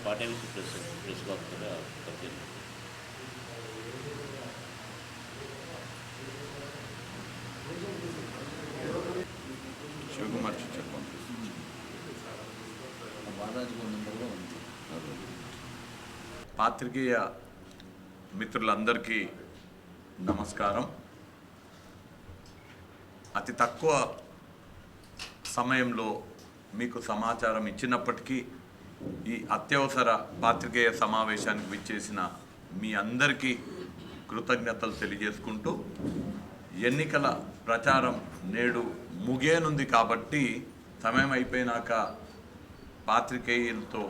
Party నుంచి press box కూడా జరిగింది. శివకుమార్ చెప్పండి. పాత్రికేయ మిత్రులందరికీ నమస్కారం. అతి తక్కువ సమయంలో మీకు సమాచారం ఇచ్చినప్పటికీ ఈ అత్యవసర పాత్రికేయ సమావేశానికి విచ్చేసిన మీ అందరికీ కృతజ్ఞతలు తెలియజేసుకుంటూ, ఎన్నికల ప్రచారం నేడు ముగియనుంది కాబట్టి సమయం అయిపోయినాక పాత్రికేయులతో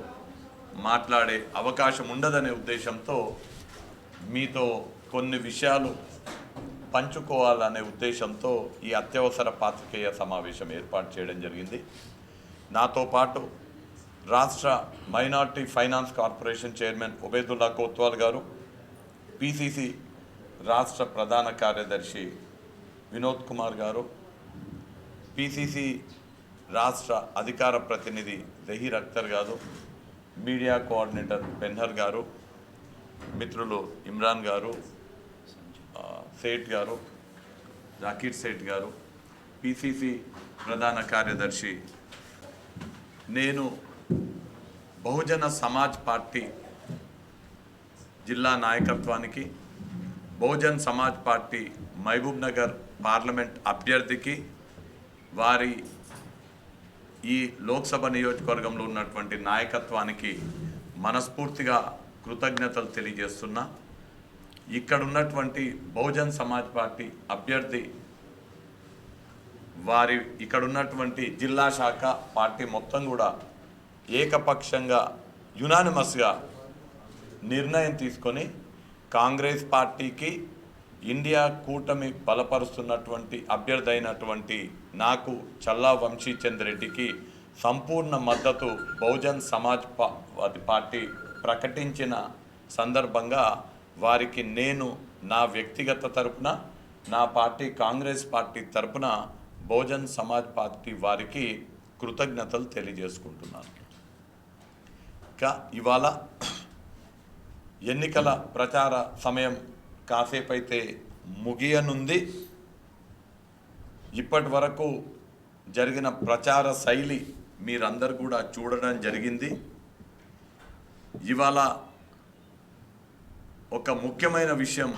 మాట్లాడే అవకాశం ఉండదనే ఉద్దేశంతో మీతో కొన్ని విషయాలు పంచుకోవాలనే ఉద్దేశంతో ఈ అత్యవసర పాత్రికేయ సమావేశం ఏర్పాటు చేయడం జరిగింది. నాతో పాటు రాష్ట్ర minority finance corporation chairman Ubedulla Kotwal గారు, పిసిసి రాష్ట్ర ప్రధాన కార్యదర్శి వినోద్ కుమార్ గారు, పిసిసి రాష్ట్ర అధికార ప్రతినిధి జహీర్ అఖ్తర్ గారు, మీడియా కోఆర్డినేటర్ పెన్హర్ గారు, మిత్రులు ఇమ్రాన్ గారు, సేఠ్ గారు, జాకీర్ సేఠ్ గారు, పిసిసి ప్రధాన కార్యదర్శి, నేను బహుజన సమాజ్ పార్టీ జిల్లా నాయకత్వానికి, బహుజన్ సమాజ్ పార్టీ మహబూబ్ నగర్ పార్లమెంట్ అభ్యర్థికి, వారి ఈ లోక్సభ నియోజకవర్గంలో ఉన్నటువంటి నాయకత్వానికి మనస్ఫూర్తిగా కృతజ్ఞతలు తెలియజేస్తున్నా. ఇక్కడ ఉన్నటువంటి బహుజన్ సమాజ్ పార్టీ అభ్యర్థి, వారి ఇక్కడ ఉన్నటువంటి జిల్లా శాఖ పార్టీ మొత్తం కూడా ఏకపక్షంగా యునానిమస్గా నిర్ణయం తీసుకొని కాంగ్రెస్ పార్టీకి, ఇండియా కూటమి బలపరుస్తున్నటువంటి అభ్యర్థి అయినటువంటి నాకు చల్లా వంశీచంద్ రెడ్డికి సంపూర్ణ మద్దతు బహుజన్ సమాజ్ పార్టీ ప్రకటించిన సందర్భంగా వారికి నేను నా వ్యక్తిగత తరపున, నా పార్టీ కాంగ్రెస్ పార్టీ తరపున బహుజన్ సమాజ్ పార్టీ వారికి కృతజ్ఞతలు తెలియజేసుకుంటున్నాను. ఇంకా ఇవాళ ఎన్నికల ప్రచార సమయం కాసేపు అయితే ముగియనుంది. ఇప్పటి వరకు జరిగిన ప్రచార శైలి మీరందరూ కూడా చూడడం జరిగింది. ఇవాళ ఒక ముఖ్యమైన విషయం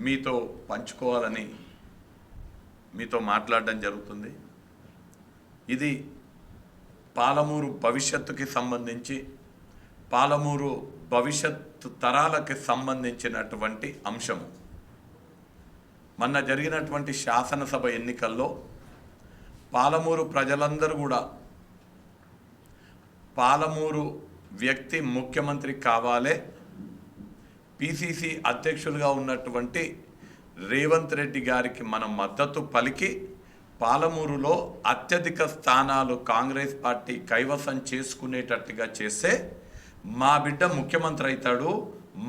మీతో పంచుకోవాలని మీతో మాట్లాడడం జరుగుతుంది. ఇది పాలమూరు భవిష్యత్తుకి సంబంధించి, పాలమూరు భవిష్యత్తు తరాలకి సంబంధించినటువంటి అంశము. మొన్న జరిగినటువంటి శాసనసభ ఎన్నికల్లో పాలమూరు ప్రజలందరూ కూడా పాలమూరు వ్యక్తి ముఖ్యమంత్రి కావాలే, పిసిసి అధ్యక్షులుగా ఉన్నటువంటి రేవంత్ రెడ్డి గారికి మనం మద్దతు పలికి పాలమూరులో అత్యధిక స్థానాలు కాంగ్రెస్ పార్టీ కైవసం చేసుకునేటట్టుగా చేస్తే మా బిడ్డ ముఖ్యమంత్రి అవుతాడు,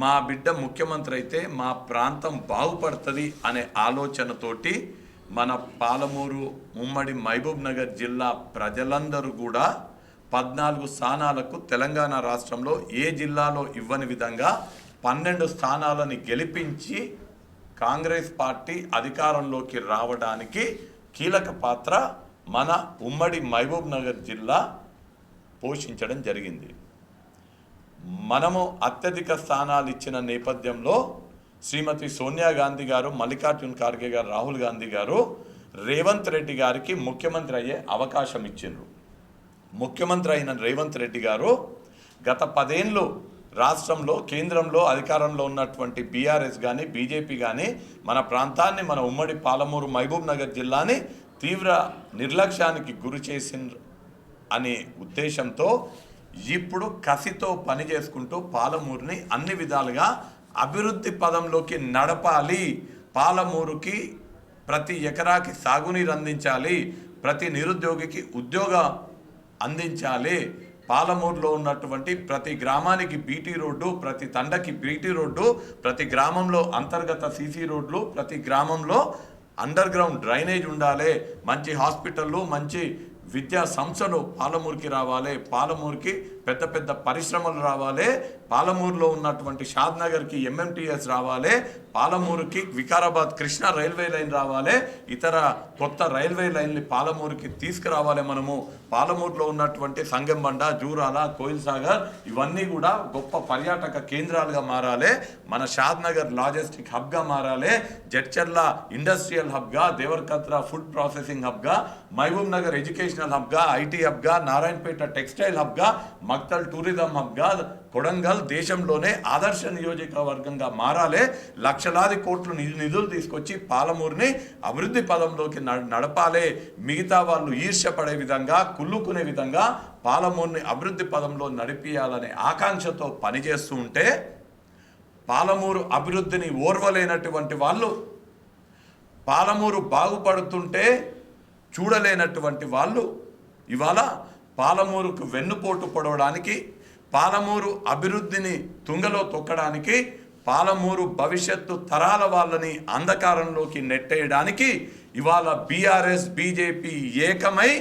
మా బిడ్డ ముఖ్యమంత్రి అయితే మా ప్రాంతం బాగుపడుతుంది అనే ఆలోచనతోటి మన పాలమూరు ఉమ్మడి మహబూబ్ నగర్ జిల్లా ప్రజలందరూ కూడా 14 స్థానాలకు తెలంగాణ రాష్ట్రంలో ఏ జిల్లాలో ఇవ్వని విధంగా 12 స్థానాలని గెలిపించి కాంగ్రెస్ పార్టీ అధికారంలోకి రావడానికి కీలక పాత్ర మన ఉమ్మడి మహబూబ్ నగర్ జిల్లా పోషించడం జరిగింది. మనము అత్యధిక స్థానాలు ఇచ్చిన నేపథ్యంలో శ్రీమతి సోనియా గాంధీ గారు, మల్లికార్జున్ ఖార్గే గారు, రాహుల్ గాంధీ గారు రేవంత్ రెడ్డి గారికి ముఖ్యమంత్రి అయ్యే అవకాశం ఇచ్చిండ్రు. ముఖ్యమంత్రి అయిన రేవంత్ రెడ్డి గారు గత 10 ఏళ్ళు రాష్ట్రంలో, కేంద్రంలో అధికారంలో ఉన్నటువంటి బీఆర్ఎస్ కానీ, బీజేపీ కానీ మన ప్రాంతాన్ని, మన ఉమ్మడి పాలమూరు మహబూబ్ నగర్ జిల్లాని తీవ్ర నిర్లక్ష్యానికి గురి చేసిండ్రు అనే ఉద్దేశంతో ఇప్పుడు కసితో పని చేసుకుంటూ పాలమూరుని అన్ని విధాలుగా అభివృద్ధి పదంలోకి నడపాలి, పాలమూరుకి ప్రతి ఎకరాకి సాగునీరు అందించాలి, ప్రతి నిరుద్యోగికి ఉద్యోగం అందించాలి, పాలమూరులో ఉన్నటువంటి ప్రతి గ్రామానికి బీటీ రోడ్డు, ప్రతి తండకి బీటీ రోడ్డు, ప్రతి గ్రామంలో అంతర్గత సీసీ రోడ్లు, ప్రతి గ్రామంలో అండర్ గ్రౌండ్ డ్రైనేజ్ ఉండాలి, మంచి హాస్పిటళ్ళు, మంచి విద్యా సంస్థలు పాలమూరుకి రావాలి, పాలమూరుకి పెద్ద పెద్ద పరిశ్రమలు రావాలి, పాలమూరులో ఉన్నటువంటి షాద్నగర్కి ఎంఎంటీఎస్ రావాలి, పాలమూరుకి వికారాబాద్ కృష్ణా రైల్వే లైన్ రావాలి, ఇతర కొత్త రైల్వే లైన్ని పాలమూరుకి తీసుకురావాలి. మనము పాలమూరులో ఉన్నటువంటి సంగంబండ, జూరాల, కోయిల్ సాగర్ ఇవన్నీ కూడా గొప్ప పర్యాటక కేంద్రాలుగా మారాలి. మన షాద్నగర్ లాజిస్టిక్ హబ్గా మారాలి, జడ్చర్ల ఇండస్ట్రియల్ హబ్గా, దేవరకద్ర ఫుడ్ ప్రాసెసింగ్ హబ్గా, మహబూబ్ నగర్ ఎడ్యుకేషనల్ హబ్గా, ఐటీ హబ్గా, నారాయణపేట టెక్స్టైల్ హబ్గా, మక్తల్ టూరిజం హబ్గా, కొడంగల్ దేశంలోనే ఆదర్శ నియోజకవర్గంగా మారాలి. లక్షలాది కోట్లు నిధులు తీసుకొచ్చి పాలమూరుని అభివృద్ధి పదంలోకి నడపాలి. మిగతా వాళ్ళు ఈర్ష్యపడే విధంగా, కుళ్ళుకునే విధంగా పాలమూరుని అభివృద్ధి పదంలో నడిపియాలనే ఆకాంక్షతో పనిచేస్తూ ఉంటే, పాలమూరు అభివృద్ధిని ఓర్వలేనటువంటి వాళ్ళు, పాలమూరు బాగుపడుతుంటే చూడలేనటువంటి వాళ్ళు ఇవాళ పాలమూరుకు వెన్నుపోటు పొడవడానికి, పాలమూరు అభివృద్ధిని తుంగలో తొక్కడానికి, పాలమూరు భవిష్యత్తు తరాల వాళ్ళని అంధకారంలోకి నెట్టేయడానికి ఇవాళ బీఆర్ఎస్ బీజేపీ ఏకమై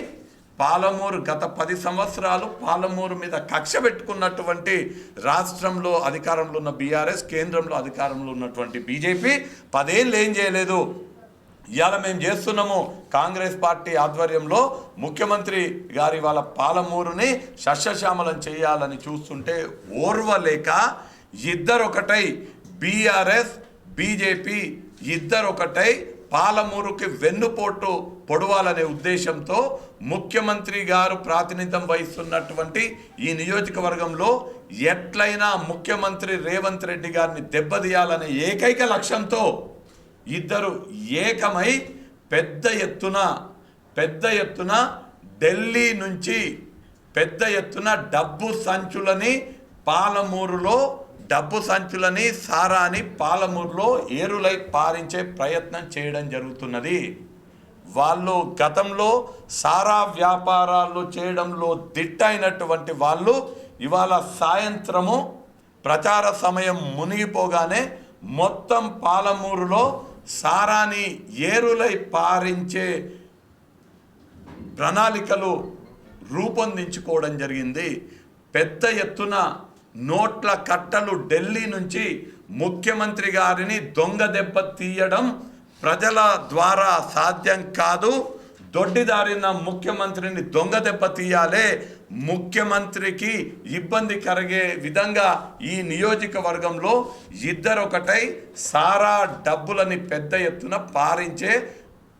పాలమూరు గత 10 సంవత్సరాలు పాలమూరు మీద కక్ష పెట్టుకున్నటువంటి రాష్ట్రంలో అధికారంలో ఉన్న బీఆర్ఎస్, కేంద్రంలో అధికారంలో ఉన్నటువంటి బీజేపీ 10 ఏళ్ళు ఏం చేయలేదు. ఇవాళ మేము చేస్తున్నాము కాంగ్రెస్ పార్టీ ఆధ్వర్యంలో ముఖ్యమంత్రి గారి వాళ్ళ పాలమూరుని సస్యశ్యామలం చేయాలని చూస్తుంటే ఓర్వలేక ఇద్దరొకటై, బీఆర్ఎస్ బీజేపీ ఇద్దరొకటై పాలమూరుకి వెన్నుపోటు పొడవాలనే ఉద్దేశంతో ముఖ్యమంత్రి గారు ప్రాతినిధ్యం వహిస్తున్నటువంటి ఈ నియోజకవర్గంలో ఎట్లయినా ముఖ్యమంత్రి రేవంత్ రెడ్డి గారిని దెబ్బతీయాలనే ఏకైక లక్ష్యంతో ఇద్దరు ఏకమై పెద్ద ఎత్తున ఢిల్లీ నుంచి పెద్ద ఎత్తున డబ్బు సంచులని పాలమూరులో, డబ్బు సంచులని సారాని పాలమూరులో ఏరులై పారించే ప్రయత్నం చేయడం జరుగుతున్నది. వాళ్ళు గతంలో సారా వ్యాపారాలు చేయడంలో దిట్టైనటువంటి వాళ్ళు ఇవాళ సాయంత్రము ప్రచార సమయం మునిగిపోగానే మొత్తం పాలమూరులో సారాని ఏరులై పారించే ప్రణాళికలు రూపొందించుకోవడం జరిగింది. పెద్ద ఎత్తున నోట్ల కట్టలు ఢిల్లీ నుంచి ముఖ్యమంత్రి గారిని దొంగ దెబ్బ తీయడం ప్రజల ద్వారా సాధ్యం కాదు. దొడ్డిదారిన ముఖ్యమంత్రిని దొంగ దెబ్బ తీయాలే, ముఖ్యమంత్రికి ఇబ్బంది కలిగే విధంగా ఈ నియోజకవర్గంలో ఇద్దరొకటై సారా డబ్బులని పెద్ద ఎత్తున పారించే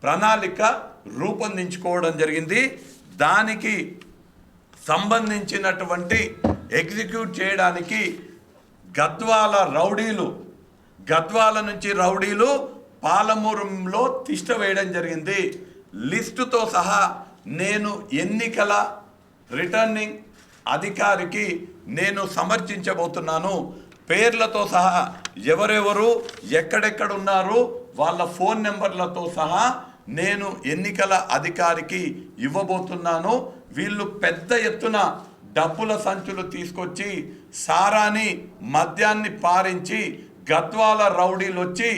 ప్రణాళిక రూపొందించుకోవడం జరిగింది. దానికి సంబంధించినటువంటి ఎగ్జిక్యూట్ చేయడానికి గద్వాల నుంచి రౌడీలు పాలమూరులో తిష్ట వేయడం జరిగింది. లిస్టుతో సహా నేను ఎన్నికల రిటర్నింగ్ అధికారికి నేను సమర్పించబోతున్నాను. పేర్లతో సహా ఎవరెవరు ఎక్కడెక్కడున్నారు వాళ్ళ ఫోన్ నెంబర్లతో సహా నేను ఎన్నికల అధికారికి ఇవ్వబోతున్నాను. వీళ్ళు పెద్ద ఎత్తున డబ్బుల సంచులు తీసుకొచ్చి సారాని మద్యాన్ని పారించి గద్వాల రౌడీలు వచ్చి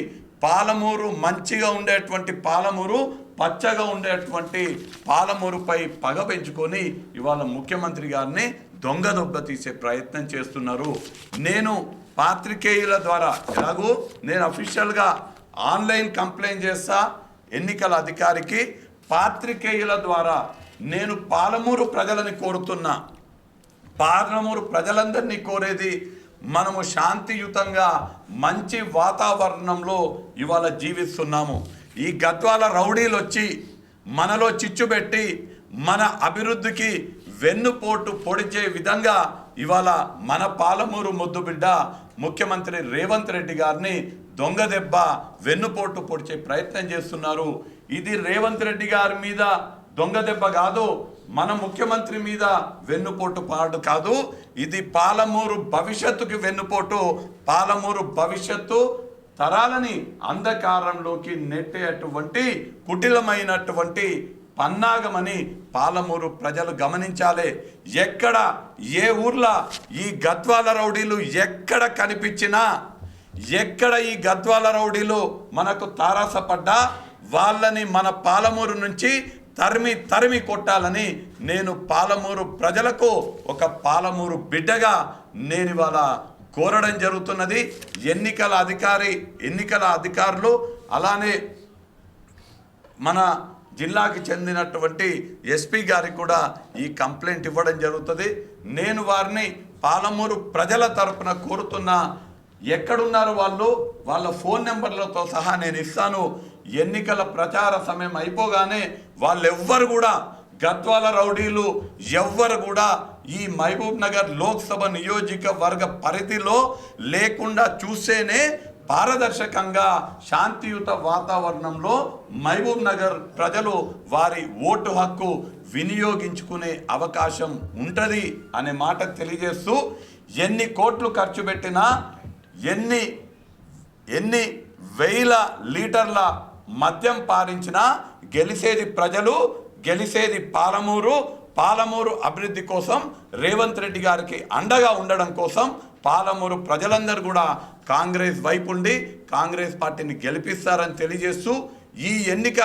పాలమూరు మంచిగా ఉండేటువంటి పాలమూరు, పచ్చగా ఉండేటువంటి పాలమూరుపై పగ పెంచుకొని ఇవాళ ముఖ్యమంత్రి గారిని దొంగ దొబ్బ తీసే ప్రయత్నం చేస్తున్నారు. నేను పాత్రికేయుల ద్వారా ఎలాగో నేను అఫీషియల్గా ఆన్లైన్ కంప్లైంట్ చేస్తా ఎన్నికల అధికారికి. పాత్రికేయుల ద్వారా నేను పాలమూరు ప్రజలని కోరుతున్నా, పాలమూరు ప్రజలందరినీ కోరేది మనము శాంతియుతంగా మంచి వాతావరణంలో ఇవాళ జీవిస్తున్నాము. ఈ గద్వాల రౌడీలు వచ్చి మనలో చిచ్చుపెట్టి మన అభివృద్ధికి వెన్నుపోటు పొడిచే విధంగా ఇవాళ మన పాలమూరు ముద్దుబిడ్డ ముఖ్యమంత్రి రేవంత్ రెడ్డి గారిని దొంగ దెబ్బ వెన్నుపోటు పొడిచే ప్రయత్నం చేస్తున్నారు. ఇది రేవంత్ రెడ్డి గారి మీద దొంగ దెబ్బ కాదు, మన ముఖ్యమంత్రి మీద వెన్నుపోటు పాడు కాదు, ఇది పాలమూరు భవిష్యత్తుకి వెన్నుపోటు. పాలమూరు భవిష్యత్తు తరాలని అంధకారంలోకి నెట్టేటువంటి కుటిలమైనటువంటి పన్నాగమని పాలమూరు ప్రజలు గమనించాలి. ఎక్కడ ఏ ఊర్లో ఈ గద్వాల రౌడీలు ఎక్కడ కనిపించినా, ఎక్కడ ఈ గద్వాల రౌడీలు మనకు తారాసపడ్డా వాళ్ళని మన పాలమూరు నుంచి తరిమి తరిమి కొట్టాలని నేను పాలమూరు ప్రజలకు ఒక పాలమూరు బిడ్డగా నేను ఇవాళ కోరడం జరుగుతున్నది. ఎన్నికల అధికారులు అలానే మన జిల్లాకి చెందినటువంటి ఎస్పీ గారికి కూడా ఈ కంప్లైంట్ ఇవ్వడం జరుగుతుంది. నేను వారిని పాలమూరు ప్రజల తరపున కోరుతున్నా, ఎక్కడున్నారు వాళ్ళ ఫోన్ నెంబర్లతో సహా నేను ఇస్తాను. ఎన్నికల ప్రచార సమయం అయిపోగానే వాళ్ళెవ్వరు కూడా గద్వాల రౌడీలు ఎవ్వరు కూడా ఈ మహబూబ్ నగర్ లోక్సభ నియోజకవర్గ పరిధిలో లేకుండా చూసేనే పారదర్శకంగా శాంతియుత వాతావరణంలో మహబూబ్ నగర్ ప్రజలు వారి ఓటు హక్కు వినియోగించుకునే అవకాశం ఉంటుంది అనే మాట తెలియజేస్తూ, ఎన్ని కోట్లు ఖర్చు పెట్టినా ఎన్ని వేల లీటర్ల మద్యం పారించినా గెలిచేది ప్రజలు, గెలిచేది పాలమూరు అభివృద్ధి కోసం రేవంత్ రెడ్డి గారికి అండగా ఉండడం కోసం పాలమూరు ప్రజలందరూ కూడా కాంగ్రెస్ వైపు ఉండి కాంగ్రెస్ పార్టీని గెలిపిస్తారని తెలియజేస్తూ, ఈ ఎన్నిక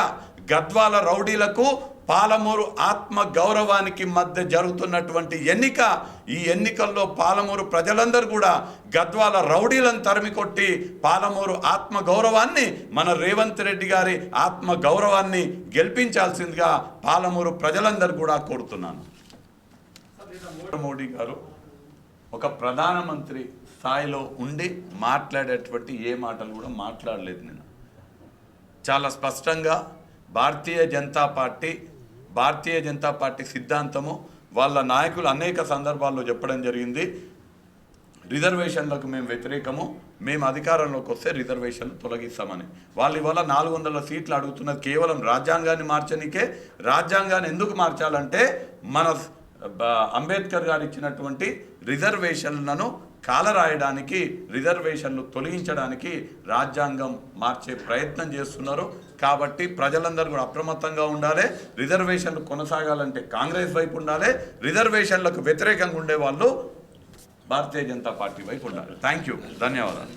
గద్వాల రౌడీలకు పాలమూరు ఆత్మ గౌరవానికి మధ్య జరుగుతున్నటువంటి ఎన్నిక. ఈ ఎన్నికల్లో పాలమూరు ప్రజలందరూ కూడా గద్వాల రౌడీలను తరిమికొట్టి పాలమూరు ఆత్మ గౌరవాన్ని, మన రేవంత్ రెడ్డి గారి ఆత్మ గౌరవాన్ని గెలిపించాల్సిందిగా పాలమూరు ప్రజలందరూ కూడా కోరుతున్నాను. మోడీ గారు ఒక ప్రధానమంత్రి స్థాయిలో ఉండి మాట్లాడేటువంటి ఏ మాటలు కూడా మాట్లాడలేదు. నేను చాలా స్పష్టంగా భారతీయ జనతా పార్టీ సిద్ధాంతము వాళ్ళ నాయకులు అనేక సందర్భాల్లో చెప్పడం జరిగింది. రిజర్వేషన్లకు మేము వ్యతిరేకము, మేము అధికారంలోకి వస్తే రిజర్వేషన్లు తొలగిస్తామని. వాళ్ళు ఇవాళ 400 సీట్లు అడుగుతున్నది కేవలం రాజ్యాంగాన్ని మార్చనికే. రాజ్యాంగాన్ని ఎందుకు మార్చాలంటే మన అంబేద్కర్ గారు ఇచ్చినటువంటి రిజర్వేషన్లను కాలరాయడానికి, రిజర్వేషన్లు తొలగించడానికి రాజ్యాంగం మార్చే ప్రయత్నం చేస్తున్నారు. కాబట్టి ప్రజలందరూ కూడా అప్రమత్తంగా ఉండాలి. రిజర్వేషన్లు కొనసాగాలంటే కాంగ్రెస్ వైపు ఉండాలి, రిజర్వేషన్లకు వ్యతిరేకంగా ఉండే వాళ్ళు భారతీయ జనతా పార్టీ వైపు ఉండాలి. థ్యాంక్ యూ, ధన్యవాదాలు.